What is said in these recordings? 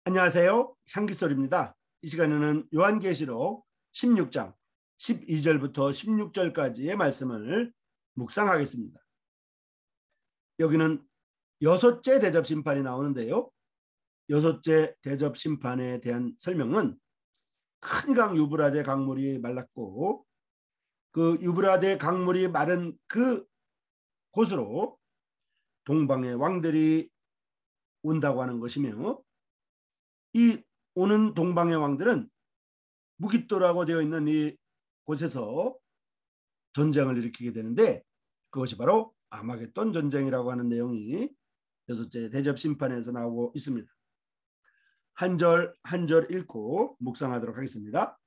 안녕하세요. 향기솔입니다. 이 시간에는 요한계시록 16장 12절부터 16절까지의 말씀을 묵상하겠습니다. 여기는 여섯째 대접 심판이 나오는데요. 여섯째 대접 심판에 대한 설명은 큰 강 유브라데 강물이 말랐고 그 유브라데 강물이 마른 그 곳으로 동방의 왕들이 온다고 하는 것이며, 이 오는 동방의 왕들은 무깃도라고 되어 있는 이 곳에서 전쟁을 일으키게 되는데, 그것이 바로 아마겟돈 전쟁이라고 하는 내용이 여섯째 대접 심판에서 나오고 있습니다. 한 절 한 절 읽고 묵상하도록 하겠습니다.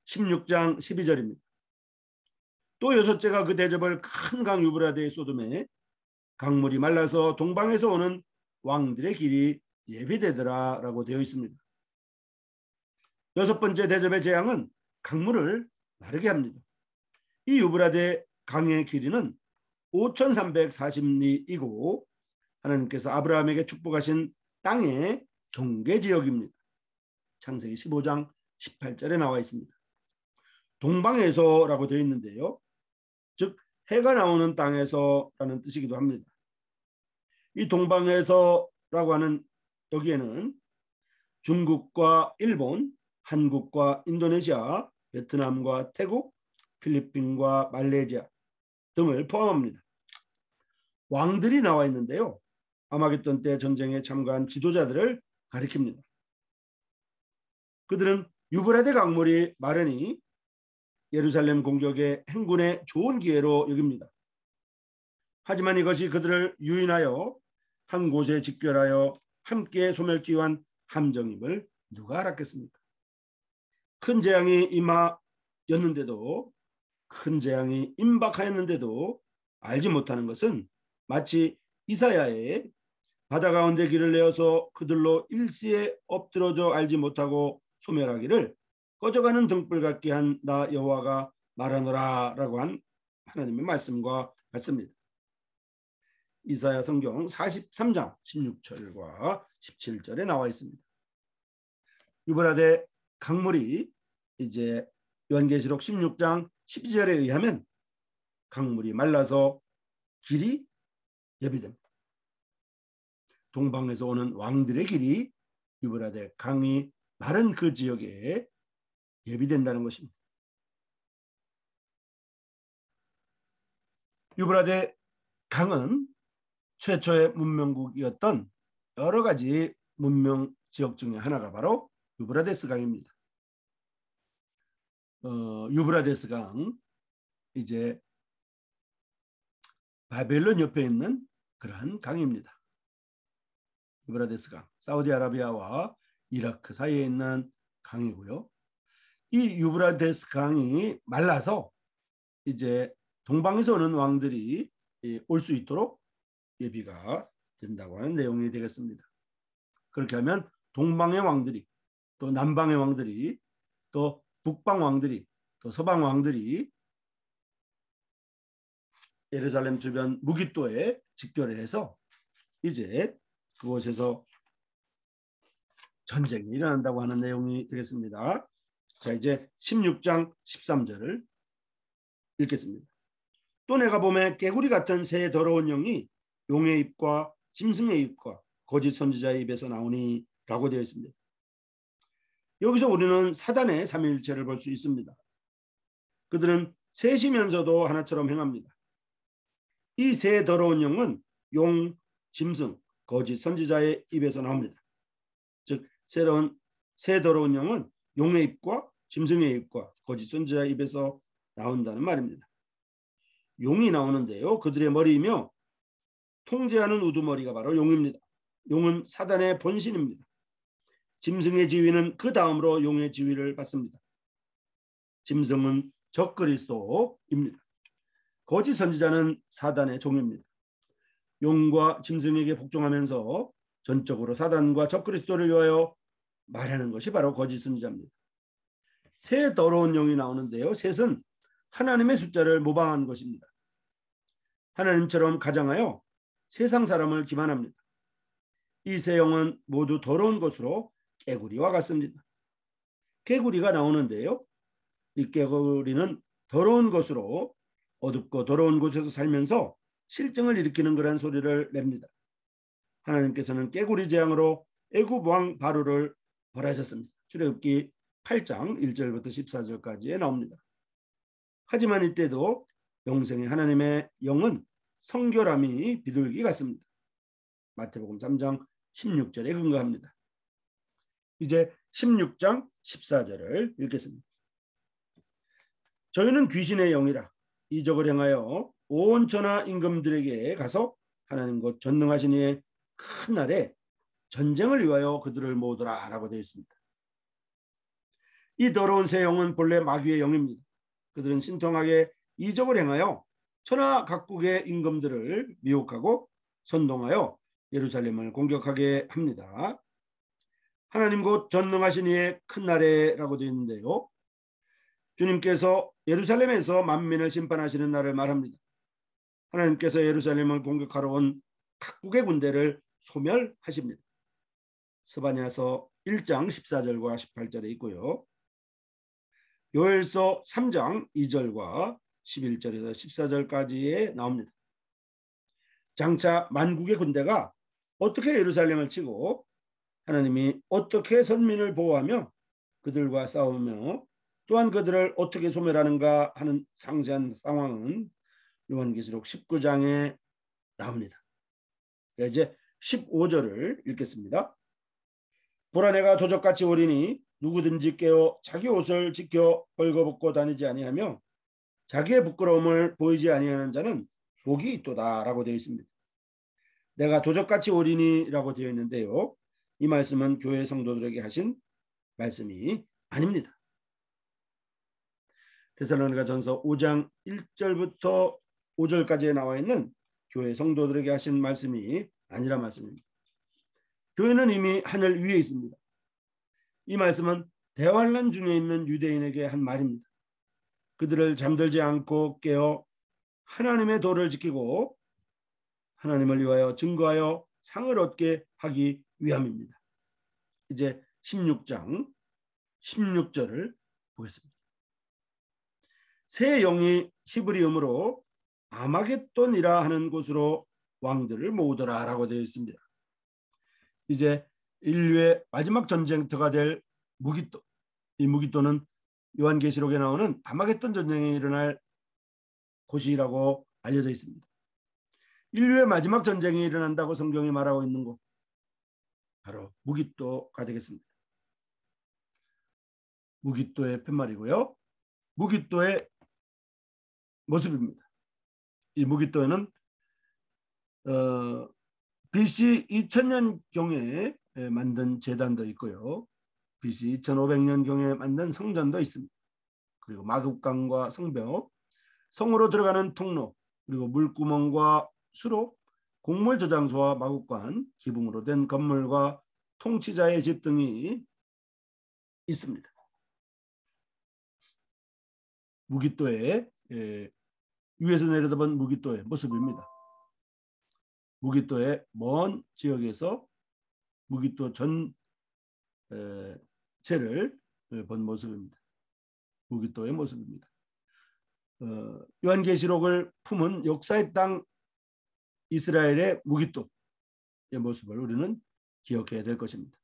16장 12절입니다. 또 여섯째가 그 대접을 큰 강 유브라데에 쏟음에 강물이 말라서 동방에서 오는 왕들의 길이 예비되더라 라고 되어 있습니다. 여섯 번째 대접의 재앙은 강물을 마르게 합니다. 이 유브라데 강의 길이는 5340리이고 하나님께서 아브라함에게 축복하신 땅의 경계지역입니다. 창세기 15장 18절에 나와 있습니다. 동방에서라고 되어 있는데요, 즉 해가 나오는 땅에서라는 뜻이기도 합니다. 이 동방에서라고 하는 여기에는 중국과 일본, 한국과 인도네시아, 베트남과 태국, 필리핀과 말레이시아 등을 포함합니다. 왕들이 나와 있는데요, 아마겟돈 때 전쟁에 참가한 지도자들을 가리킵니다. 그들은 유브라데 강물이 마르니 예루살렘 공격의 행군의 좋은 기회로 여깁니다. 하지만 이것이 그들을 유인하여 한 곳에 집결하여 함께 소멸기 위한 함정임을 누가 알았겠습니까? 큰 재앙이 임하였는데도, 큰 재앙이 임박하였는데도 알지 못하는 것은 마치 이사야의 바다 가운데 길을 내어서 그들로 일시에 엎드러져 알지 못하고 소멸하기를 꺼져가는 등불 같게 한 나 여호와가 말하노라 라고 한 하나님의 말씀과 같습니다. 이사야 성경 43장 16절과 17절에 나와 있습니다. 유브라데 강물이 이제 요한계시록 16장 12절에 의하면 강물이 말라서 길이 예비됩니다. 동방에서 오는 왕들의 길이 유브라데 강이 마른 그 지역에 예비된다는 것입니다. 유브라데 강은 최초의 문명국이었던 여러 가지 문명 지역 중에 하나가 바로 유브라데스 강입니다. 유브라데스 강, 이제 바벨론 옆에 있는 그러한 강입니다. 유브라데스 강, 사우디아라비아와 이라크 사이에 있는 강이고요. 이 유브라데스 강이 말라서 이제 동방에서 오는 왕들이 올 수 있도록 예비가 된다고 하는 내용이 되겠습니다. 그렇게 하면 동방의 왕들이, 또 남방의 왕들이, 또 북방 왕들이, 또 서방 왕들이 예루살렘 주변 무깃도에 집결을 해서 이제 그곳에서 전쟁이 일어난다고 하는 내용이 되겠습니다. 자, 이제 16장 13절을 읽겠습니다. 또 내가 보매 개구리 같은 새 더러운 영이 용의 입과 짐승의 입과 거짓 선지자의 입에서 나오니 라고 되어 있습니다. 여기서 우리는 사단의 삼위일체를 볼 수 있습니다. 그들은 셋이면서도 하나처럼 행합니다. 이 새 더러운 영은 용, 짐승, 거짓 선지자의 입에서 나옵니다. 즉 새 더러운 영은 용의 입과 짐승의 입과 거짓 선지자의 입에서 나온다는 말입니다. 용이 나오는데요, 그들의 머리이며 통제하는 우두머리가 바로 용입니다. 용은 사단의 본신입니다. 짐승의 지위는 그 다음으로 용의 지위를 받습니다. 짐승은 적그리스도입니다. 거짓 선지자는 사단의 종입니다. 용과 짐승에게 복종하면서 전적으로 사단과 적그리스도를 위하여 말하는 것이 바로 거짓 선지자입니다. 새 더러운 영이 나오는데요, 셋은 하나님의 숫자를 모방한 것입니다. 하나님처럼 가장하여 세상 사람을 기만합니다. 이 세 영은 모두 더러운 것으로 깨구리와 같습니다. 개구리가 나오는데요. 이 개구리는 더러운 것으로 어둡고 더러운 곳에서 살면서 실증을 일으키는 그런 소리를 냅니다. 하나님께서는 깨구리 재앙으로 애굽 왕 바로를 벌하셨습니다. 출애굽기 8장 1절부터 14절까지에 나옵니다. 하지만 이때도 영생의 하나님의 영은 성결함이 비둘기 같습니다. 마태복음 3장 16절에 근거합니다. 이제 16장 14절을 읽겠습니다. 저희는 귀신의 영이라 이적을 행하여 온 천하 임금들에게 가서 하나님 곧 전능하신 이의 큰 날에 전쟁을 위하여 그들을 모으더라 라고 되어 있습니다. 이 더러운 새 영은 본래 마귀의 영입니다. 그들은 신통하게 이적을 행하여 천하 각국의 임금들을 미혹하고 선동하여 예루살렘을 공격하게 합니다. 하나님 곧 전능하신 이의 큰 날에라고 되어 있는데요. 주님께서 예루살렘에서 만민을 심판하시는 날을 말합니다. 하나님께서 예루살렘을 공격하러 온 각국의 군대를 소멸하십니다. 스바냐서 1장 14절과 18절에 있고요. 요엘서 3장 2절과 11절에서 14절까지에 나옵니다. 장차 만국의 군대가 어떻게 예루살렘을 치고 하나님이 어떻게 선민을 보호하며 그들과 싸우며 또한 그들을 어떻게 소멸하는가 하는 상세한 상황은 요한계시록 19장에 나옵니다. 이제 15절을 읽겠습니다. 보라 내가 도적같이 오리니 누구든지 깨어 자기 옷을 지켜 벌거벗고 다니지 아니하며 자기의 부끄러움을 보이지 아니하는 자는 복이 있도다 라고 되어 있습니다. 내가 도적같이 오리니라고 되어 있는데요. 이 말씀은 교회 성도들에게 하신 말씀이 아닙니다. 데살로니가전서 5장 1절부터 5절까지에 나와 있는 교회 성도들에게 하신 말씀이 아니란 말씀입니다. 교회는 이미 하늘 위에 있습니다. 이 말씀은 대환란 중에 있는 유대인에게 한 말입니다. 그들을 잠들지 않고 깨어 하나님의 도를 지키고 하나님을 위하여 증거하여 상을 얻게 하기 위함입니다. 이제 16장 16절을 보겠습니다. 새 영이 히브리음으로 아마겟돈이라 하는 곳으로 왕들을 모으더라 라고 되어 있습니다. 이제 인류의 마지막 전쟁터가 될 무기토, 이 무기토는 요한계시록에 나오는 아마겟돈 전쟁이 일어날 곳이라고 알려져 있습니다. 인류의 마지막 전쟁이 일어난다고 성경이 말하고 있는 곳 바로 무기토가 되겠습니다. 무기토의 팻말이고요. 무기토의 모습입니다. 이 무기토에는 BC 2000년경에 만든 제단도 있고요. BC 2500년경에 만든 성전도 있습니다. 그리고 마국강과 성벽, 성으로 들어가는 통로, 그리고 물구멍과 수로, 곡물 저장소와 마국관, 기붕으로 된 건물과 통치자의 집 등이 있습니다. 무기토의 위에서 내려다본 무기토의 모습입니다. 무기토의 먼 지역에서 무기토 전체를 본 모습입니다. 무기토의 모습입니다. 요한계시록을 품은 역사의 땅 이스라엘의 무기토의 모습을 우리는 기억해야 될 것입니다.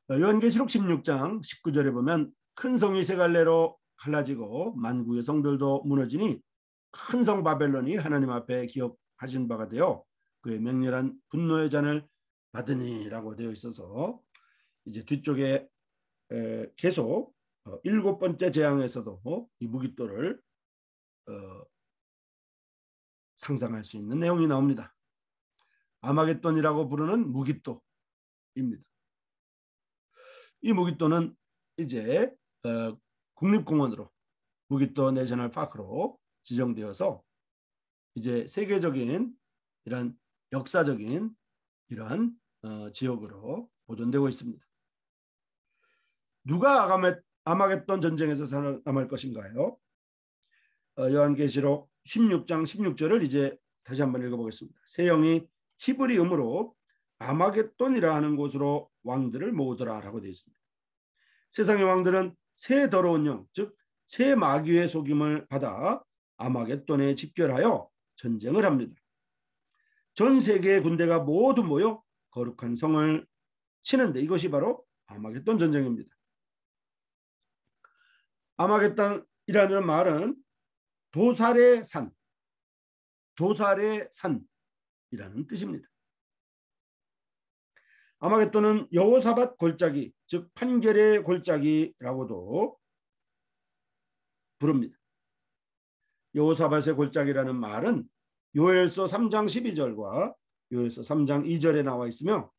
요한계시록 16장 19절에 보면 큰 성이 세 갈래로 갈라지고 만국의 성들도 무너지니 큰 성 바벨론이 하나님 앞에 기업하신 바가 되어 그의 맹렬한 분노의 잔을 받으니라고 되어 있어서 이제 뒤쪽에 계속 7번째 재앙에서도 이 무기토를 상상할 수 있는 내용이 나옵니다. 아마겟돈이라고 부르는 무기토입니다. 이 무기토는 이제 국립공원으로 무기토 내셔널 파크로 지정되어서 이제 세계적인 이런 역사적인 이러한 지역으로 보존되고 있습니다. 누가 아마겟돈 전쟁에서 살아남을 것인가요? 요한계시록 16장 16절을 이제 다시 한번 읽어보겠습니다. 새 영이 히브리음으로 아마겟돈이라 하는 곳으로 왕들을 모으더라라고 되어 있습니다. 세상의 왕들은 새 더러운 영, 즉 새 마귀의 속임을 받아 아마겟돈에 집결하여 전쟁을 합니다. 전 세계의 군대가 모두 모여 거룩한 성을 치는데 이것이 바로 아마겟돈 전쟁입니다. 아마겟돈이라는 말은 도살의 산, 도살의 산이라는 뜻입니다. 아마겟돈은 여호사밧 골짜기, 즉 판결의 골짜기라고도 부릅니다. 여호사밧의 골짜기라는 말은 요엘서 3장 12절과 요엘서 3장 2절에 나와 있으며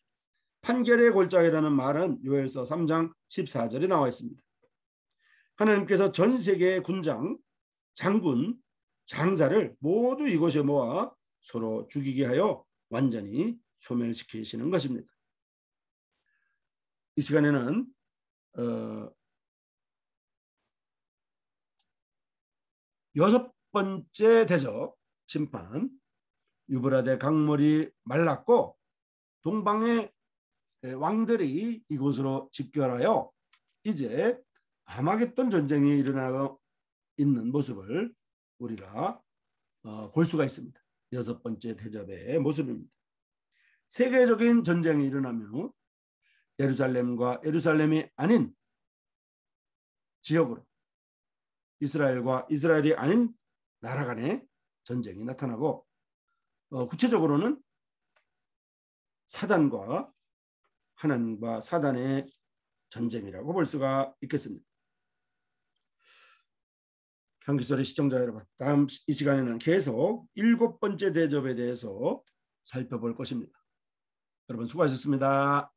판결의 골짜기라는 말은 요엘서 3장 14절에 나와 있습니다. 하나님께서 전 세계의 군장, 장군, 장사를 모두 이곳에 모아 서로 죽이게 하여 완전히 소멸시키시는 것입니다. 이 시간에는 여섯 번째 대접 심판, 유브라데 강물이 말랐고 동방의 왕들이 이곳으로 집결하여 이제 아마겟돈 전쟁이 일어나고 있는 모습을 우리가 볼 수가 있습니다. 여섯 번째 대접의 모습입니다. 세계적인 전쟁이 일어나며 예루살렘과 예루살렘이 아닌 지역으로 이스라엘과 이스라엘이 아닌 나라 간의 전쟁이 나타나고 구체적으로는 사단과 하나님과 사단의 전쟁이라고 볼 수가 있겠습니다. 한기소리 시청자 여러분, 다음 이 시간에는 계속 일곱 번째 대접에 대해서 살펴볼 것입니다. 여러분 수고하셨습니다.